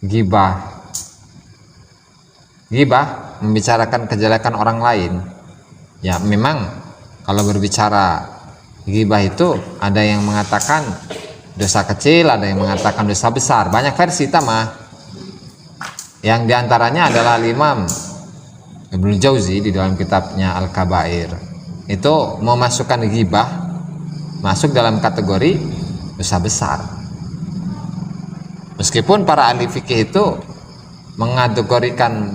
Gibah. Gibah membicarakan kejelekan orang lain. Ya memang kalau berbicara gibah itu ada yang mengatakan dosa kecil, ada yang mengatakan dosa besar. Banyak versi mah. Yang diantaranya adalah Imam Ibnu Jauzi di dalam kitabnya Al-Kabair. Itu memasukkan gibah masuk dalam kategori dosa besar. Meskipun para ahli fikih itu mengategorikan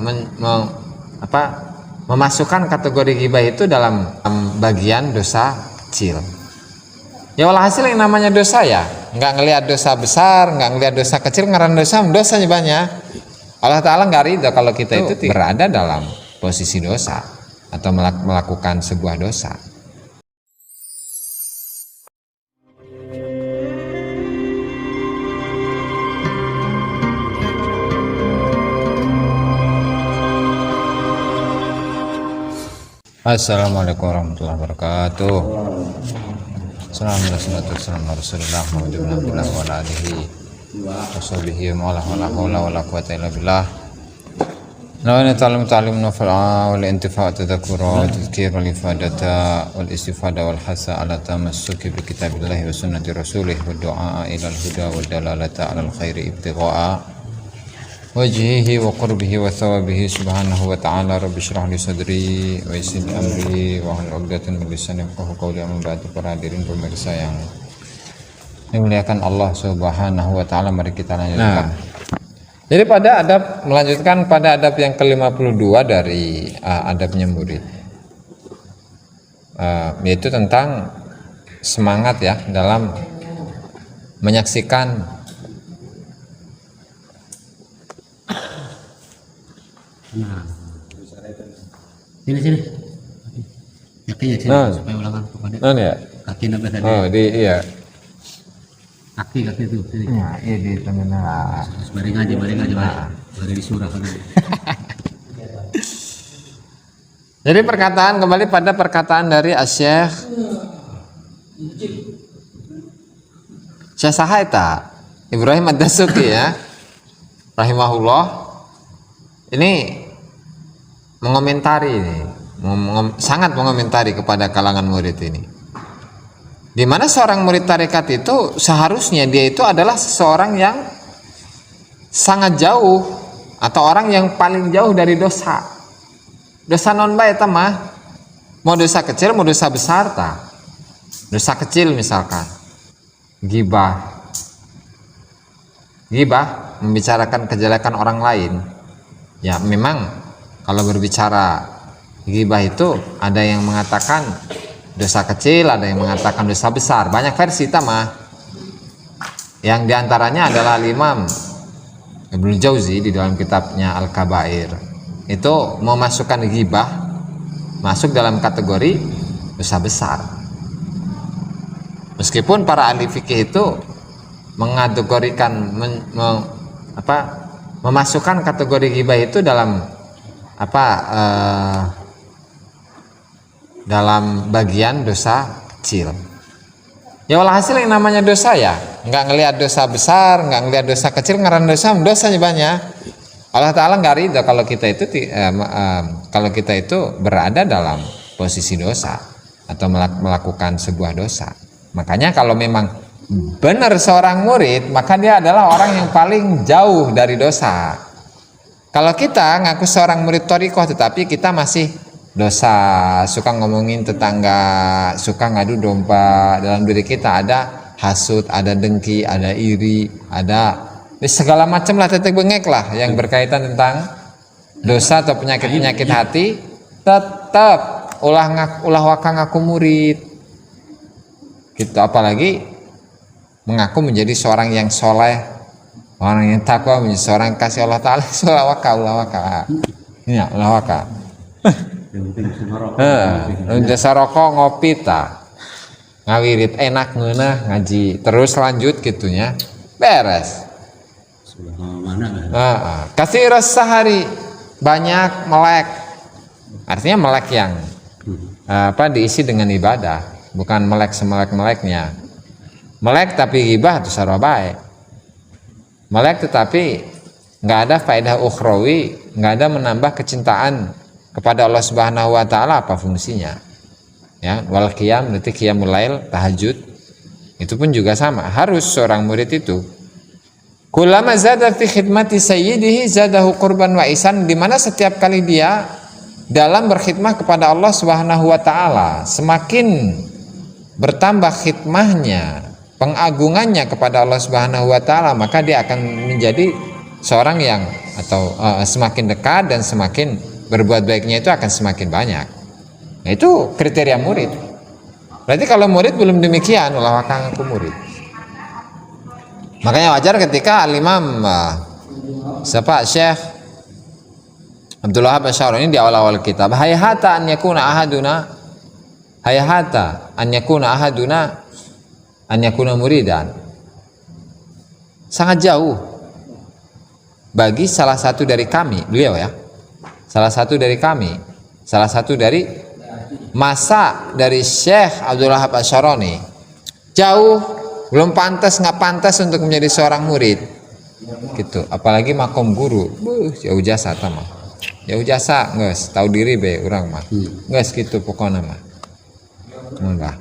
memasukkan kategori gibah itu dalam bagian dosa kecil. Ya walhasil yang namanya dosa ya nggak ngelihat dosa besar, nggak ngelihat dosa kecil, ngaran dosanya banyak. Allah Ta'ala nggak ridho kalau kita itu berada dalam posisi dosa atau melakukan sebuah dosa. Assalamualaikum warahmatullahi wabarakatuh. Assalamualaikum warahmatullahi wabarakatuh. Nawana ta'lim naf'a wal intifa' tadhakkura tadhkir wal ifadata wal istifada wal hasa ala tamassuki bi kitabillahi wa sunnati rasulih wa du'a ila al-huda wa dalalata ala al-khairi ibtigha'a wajhihi wa qurbihi wa thawabihi subhanahu wa ta'ala. Rabbi shrah li sadri wa yassir li amri wa hlul 'uqdatam min lisani yafqahu qawli. Amma ba'du. Para hadirin pemirsa yang dimuliakan Allah Subhanahu wa ta'ala, mari kita lanjutkan. Jadi pada adab, melanjutkan pada adab yang ke-52 dari adabnya murid, yaitu tentang semangat ya dalam menyaksikan sini kakinya sini supaya ulangan kepada ya. Kaki nabi tadi. Oh iya. Kaki itu sini. Ya, iya di tengah. Baring aja baring di surah kan. Jadi kembali pada perkataan dari Syekh Sahaita Ibrahim Ad-Dasuki ya, rahimahullah. Ini mengomentari ini, sangat mengomentari kepada kalangan murid ini. Di mana seorang murid tarekat itu seharusnya dia itu adalah seseorang yang sangat jauh atau orang yang paling jauh dari dosa. Dosa non baik mah, mau dosa kecil mau dosa besar tak. Dosa kecil misalkan gibah. Gibah membicarakan kejelekan orang lain. Ya memang kalau berbicara gibah itu ada yang mengatakan dosa kecil, ada yang mengatakan dosa besar. Banyak versi mah. Yang diantaranya adalah Imam Ibnu Jauzi di dalam kitabnya Al-Kabair. Itu memasukkan gibah masuk dalam kategori dosa besar. Meskipun para ahli fikih itu mengategorikan memasukkan kategori gibah itu dalam dalam bagian dosa kecil. Ya walhasil yang namanya dosa ya nggak ngelihat dosa besar, nggak ngelihat dosa kecil, ngaran dosanya banyak. Allah Ta'ala nggak ridho kalau kita itu berada dalam posisi dosa atau melakukan sebuah dosa. Makanya kalau memang benar seorang murid, maka dia adalah orang yang paling jauh dari dosa. Kalau kita ngaku seorang murid thariqah tetapi kita masih dosa, suka ngomongin tetangga, suka ngadu domba, dalam diri kita ada hasud, ada dengki, ada iri, ada segala macam lah, tetek bengek lah yang berkaitan tentang dosa atau penyakit-penyakit hati, tetap ulah waka ngaku murid gitu. Apalagi mengaku menjadi seorang yang soleh, orang yang takwa, menjadi seorang kasih Allah Ta'ala. ulah waka jasa rokok ngopi tak ngawirit enak ngeunah ngaji terus lanjut gitunya beres. Kasih sehari banyak melek, artinya melek yang diisi dengan ibadah, bukan melek semelek-meleknya. Melek tapi ghibah itu sarwa baik. Melek tetapi nggak ada faedah ukhrawi, nggak ada menambah kecintaan kepada Allah Subhanahu wa taala, apa fungsinya? Ya, wal qiyam berarti qiyamul lail, tahajud. Itu pun juga sama, harus seorang murid itu kullama zada fi khidmati sayyidihi zadahu qurban wa ihsan, di mana setiap kali dia dalam berkhidmah kepada Allah Subhanahu wa taala, semakin bertambah khidmahnya, pengagungannya kepada Allah Subhanahu wa taala, maka dia akan menjadi seorang yang atau semakin dekat dan semakin berbuat baiknya itu akan semakin banyak. Nah, itu kriteria murid. Berarti kalau murid belum demikian, ulah wakang aku murid. Makanya wajar ketika Al-Imam Syekh Abdul Wahab Asy-Syarani di awal-awal kitab, hayhata an yakuna ahaduna an yakuna muridan. Sangat jauh bagi salah satu dari kami, beliau ya, salah satu dari masa dari Syekh Abdul Wahab Asy-Syarani, jauh, belum pantas, nggak pantas untuk menjadi seorang murid gitu, apalagi makom guru, jauh jasa mah, jauh jasa, nges, tahu diri be orang mah, nges gitu pokoknya mah, enggak.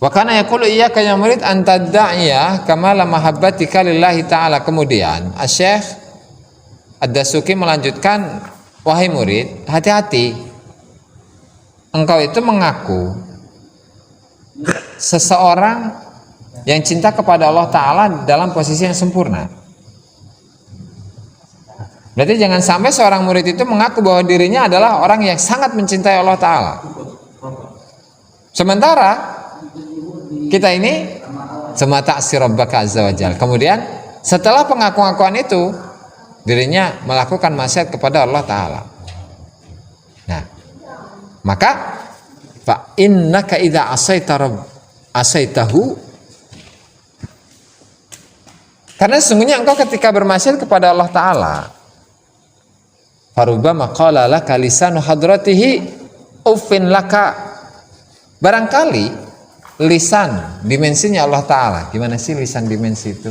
Wa kana yaqulu iyyaka ya murid an tadda'iya kamala mahabbatika lillahi ta'ala. Kemudian Syekh Ad-Dasuki melanjutkan, wahai murid, hati-hati, engkau itu mengaku seseorang yang cinta kepada Allah Ta'ala dalam posisi yang sempurna. Berarti jangan sampai seorang murid itu mengaku bahwa dirinya adalah orang yang sangat mencintai Allah Ta'ala, sementara kita ini semata sirabbaka azza wajal. Kemudian setelah pengakuan itu dirinya melakukan maksiat kepada Allah Ta'ala. Nah, maka fa innaka idza asaitahu, karena sesungguhnya engkau ketika bermaksiat kepada Allah Ta'ala, farubama qala laka lisanu hadratihi uffin laka, barangkali lisan dimensinya Allah Ta'ala. Gimana sih lisan dimensi itu?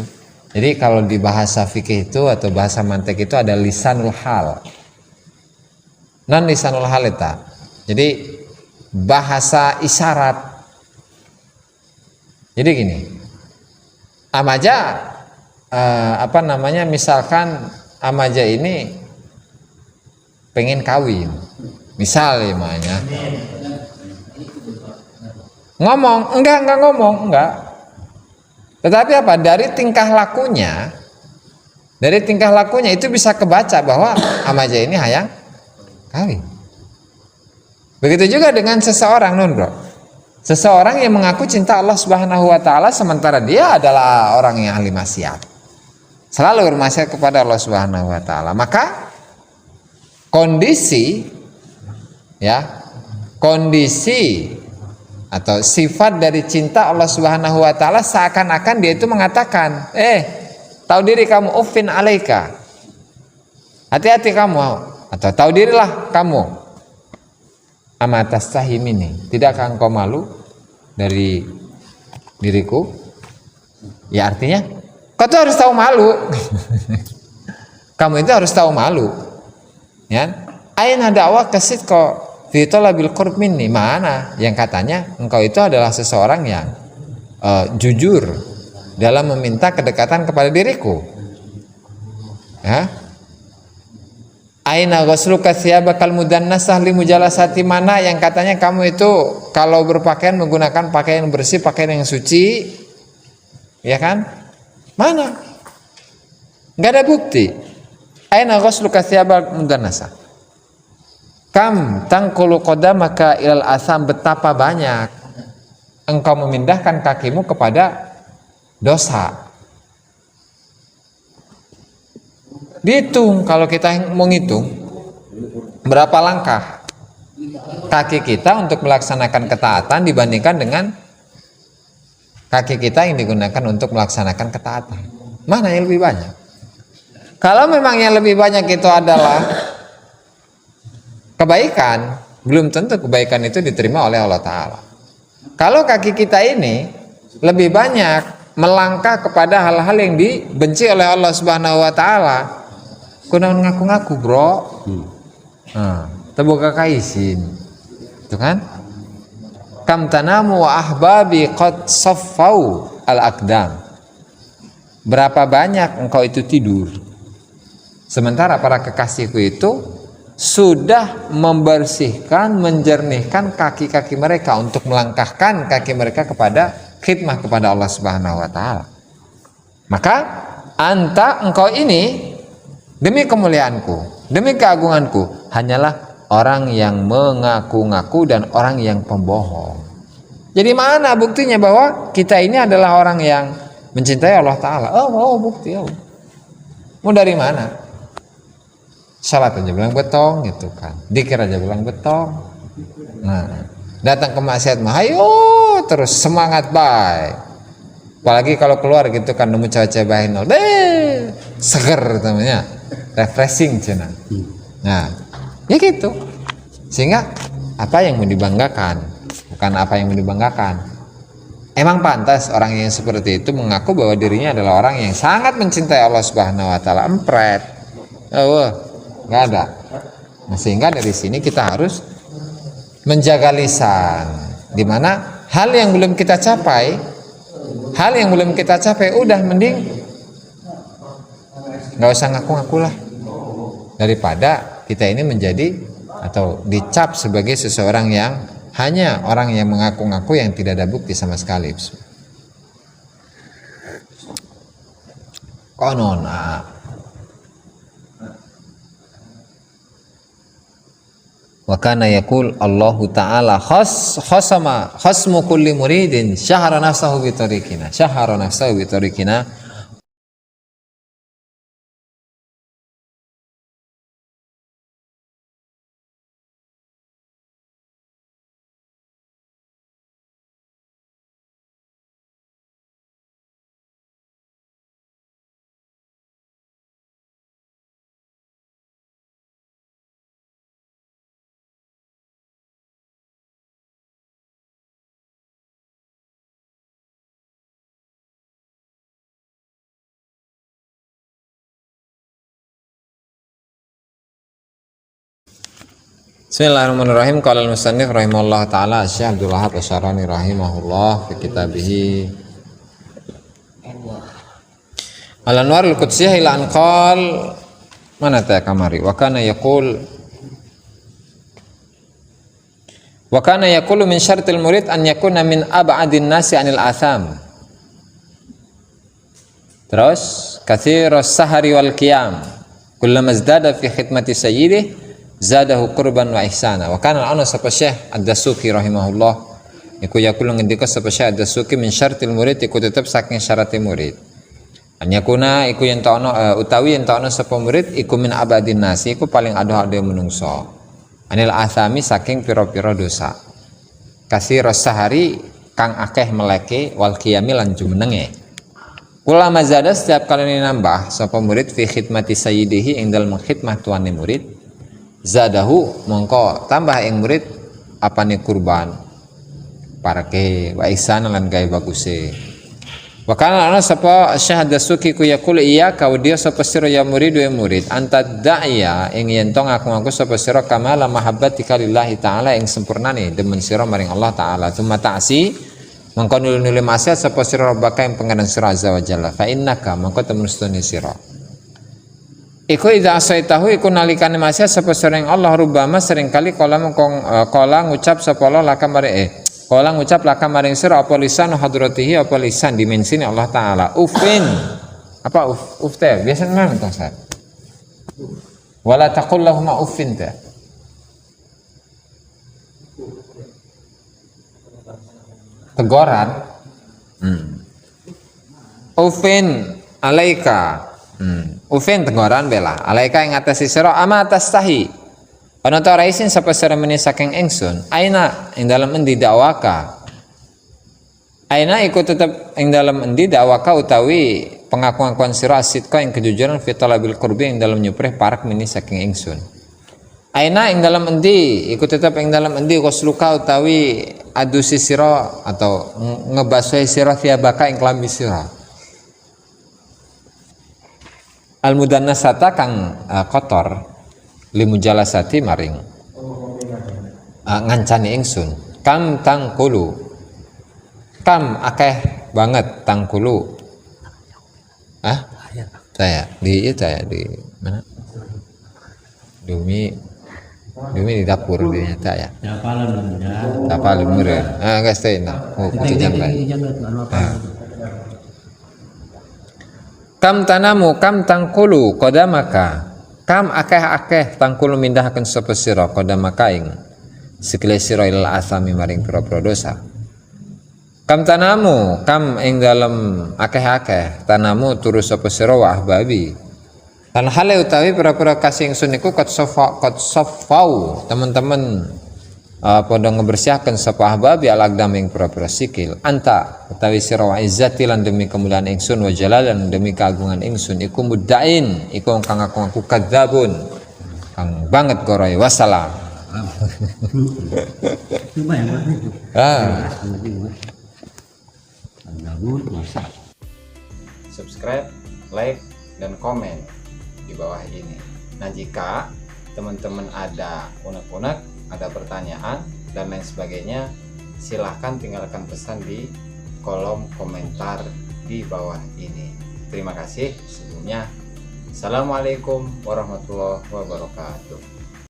Jadi kalau di bahasa fikih itu atau bahasa mantek itu ada lisanul hal, non lisanul hal itu. Jadi bahasa isyarat. Jadi gini, amaja misalkan amaja ini pengen kawin, misalnya ngomong, enggak ngomong, enggak. Tetapi apa? Dari tingkah lakunya itu bisa kebaca bahwa amaja ini hayang kawin. Begitu juga dengan seseorang, bro. Seseorang yang mengaku cinta Allah Subhanahu wa taala sementara dia adalah orang yang ahli maksiat, selalu bermaksiat kepada Allah Subhanahu wa taala, maka kondisi atau sifat dari cinta Allah Subhanahu wa taala seakan-akan dia itu mengatakan, tahu diri kamu, uffin alaika, hati-hati kamu, atau tahu dirilah kamu, amatas tahimini, tidakkah engkau malu dari diriku? Ya artinya kau tuh harus tahu malu. Kamu itu harus tahu malu, ya. Aina dakwah kasidqa fi talabil qurb minni, mana yang katanya engkau itu adalah seseorang yang jujur dalam meminta kedekatan kepada diriku, ya. Aina ghusluka thiyabakal mudannasah li mujalasati, mana yang katanya kamu itu kalau berpakaian menggunakan pakaian bersih, pakaian yang suci, ya kan? Mana? Enggak ada bukti. Aina ghusluka thiyabakal mudannasah, kam tangkulu qadamaka ilal asam, betapa banyak engkau memindahkan kakimu kepada dosa. Dihitung, kalau kita mau ngitung berapa langkah kaki kita untuk melaksanakan ketaatan dibandingkan dengan kaki kita yang digunakan untuk melaksanakan ketaatan, mana yang lebih banyak? Kalau memang yang lebih banyak itu adalah kebaikan, belum tentu kebaikan itu diterima oleh Allah Ta'ala. Kalau kaki kita ini lebih banyak melangkah kepada hal-hal yang dibenci oleh Allah Subhanahu wa taala. Kunaon ngaku-ngaku, Bro. Terbuka kaisin. Itu kan? Kam tanamu wa ahbabi qad saffau al-aqdam. Berapa banyak engkau itu tidur, sementara para kekasihku itu sudah membersihkan, menjernihkan kaki-kaki mereka untuk melangkahkan kaki mereka kepada khidmah kepada Allah Subhanahu wa taala. Maka engkau ini demi kemuliaanku, demi keagunganku, hanyalah orang yang mengaku-ngaku dan orang yang pembohong. Jadi mana buktinya bahwa kita ini adalah orang yang mencintai Allah Ta'ala? Bukti. Mau dari mana? Salat aja bilang betong gitu kan, dikir aja bilang betong. Nah, datang ke maksiat mah ayo terus semangat baik. Apalagi kalau keluar gitu kan nemu cewek-cewek baik nol, seger namanya, refreshing cina. Nah, ya gitu. Sehingga apa yang mau dibanggakan, bukan apa yang mau dibanggakan. Emang pantas orang yang seperti itu mengaku bahwa dirinya adalah orang yang sangat mencintai Allah Subhanahu wa taala? Empret. Nggak ada. Nah, sehingga dari sini kita harus menjaga lisan, di mana hal yang belum kita capai, udah mending nggak usah ngaku-ngaku lah, daripada kita ini menjadi atau dicap sebagai seseorang yang hanya orang yang mengaku-ngaku yang tidak ada bukti sama sekali. Konon wa kana yaqul Allahu ta'ala khasmu kulli muridin syahara nafsahu bi tariqina Bismillahirrahmanirrahim. Qala al-musannif rahimahullah taala Syekh Abdul Wahab Asy-Syarani rahimahullah fi kitabih Al-Anwar al-Qudsiyah ila an qal mana ta kamari wa kana yaqulu min syartil murid an yakuna min ab'adin nasi anil atham. Terus katsirus sahari wal qiyam kullama izdada fi khidmati sayyidih zadahu qurban wa ihsana. Wa kana ana sapa Syekh Ad-Dasuki rahimahullah iku yaqulu ngendika sapa Syekh Ad-Dasuki min syartil murid iku tetep saking syaratnya murid. Anyakuna iku yen ta ono utawi yen ta ono sapa murid iku min abadin nasi iku paling adoh-adoh menungso. Anil athami saking pira-pira dosa. Kasirus sahari kang akeh meleke wal qiyami lan jumenenge. Kula mazada setiap kali nambah sapa murid fi khidmati sayyidihi ing dalem khidmah tuane murid zadahu mongko tambah ing murid apane kurban parake wa ihsan lan gawe baguse. Wa kana ana sapa Syekh Ad-Dasuki ku yaqul iya ka dia sapa sira ya murid wa murid anta da'iya ing yen to ngaku-ngaku sapa sira kamala mahabbatika lillahi taala ing sempurnane demen sira maring Allah taala tsumma ta'si mongko nuli maksiat sapa sira rabbaka ing pangeran sira azza wa jalla fa innaka mongko temen stone sira iku idza asaitahu iku nalikane maksiat sapa sering Allah rubama seringkali kala ngucap sapa Allah laka maring sira apa lisan hadratihi apa lisan dimensine Allah taala ufin apa uf teh biasa mana tong Ustaz wala taqul lahum ufin teh teguran ufin alaika ufin teguran bela alaika ing atase sira ama tastahi ana ta ora isin sapa sira meni saking ingsun aina ing dalem endi dakwaka aina iku tetep ing dalem endi dakwaka utawi pengakuan sira asidka ing kejujuran fi talabil qurbi ing dalem nyuprih parak meni saking ingsun aina ing dalem endi iku tetep ing dalem endi qosluka utawi adusi sira atau ngebasuhi sira thiabaka ing klambi sira. Al mudannasata kang kotor limujalasati maring ngancani ingsun. Kam tangkulu, kam akeh banget tangkulu. Saya di mana? Dumi di dapur di nyata ya. Japalan ya. Apa lumur ya? Guys teh nah. Oh, itu jangan. Kam tanamu kam tangkulu kodamaka. Kam akeh tangkulu mindahkeun sapa sira kodamaka ing sikile sira ilal asami maring pira-pira dosa. Kam tanamu kam ing dalem akeh tanamu turu sapa sira wa ahbabi. Lan hale utawi pira-pira kasih ingsun niku qad safau teman-teman padha ngebersihkeun sapa ahbabi alagdam ing pira-pira sikil. Anta utawi sira wa izzati lan demi kemuliaan ingsun wa jalalan demi keagungan ingsun iku muddain iku kang aku kadzabun kang banget goroy wassalam. Lumayan banget itu. Subscribe, like, dan komen di bawah ini. Nah, jika teman-teman ada unek-unek, ada pertanyaan, dan lain sebagainya, silahkan tinggalkan pesan di kolom komentar di bawah ini. Terima kasih sebelumnya. Assalamualaikum warahmatullahi wabarakatuh.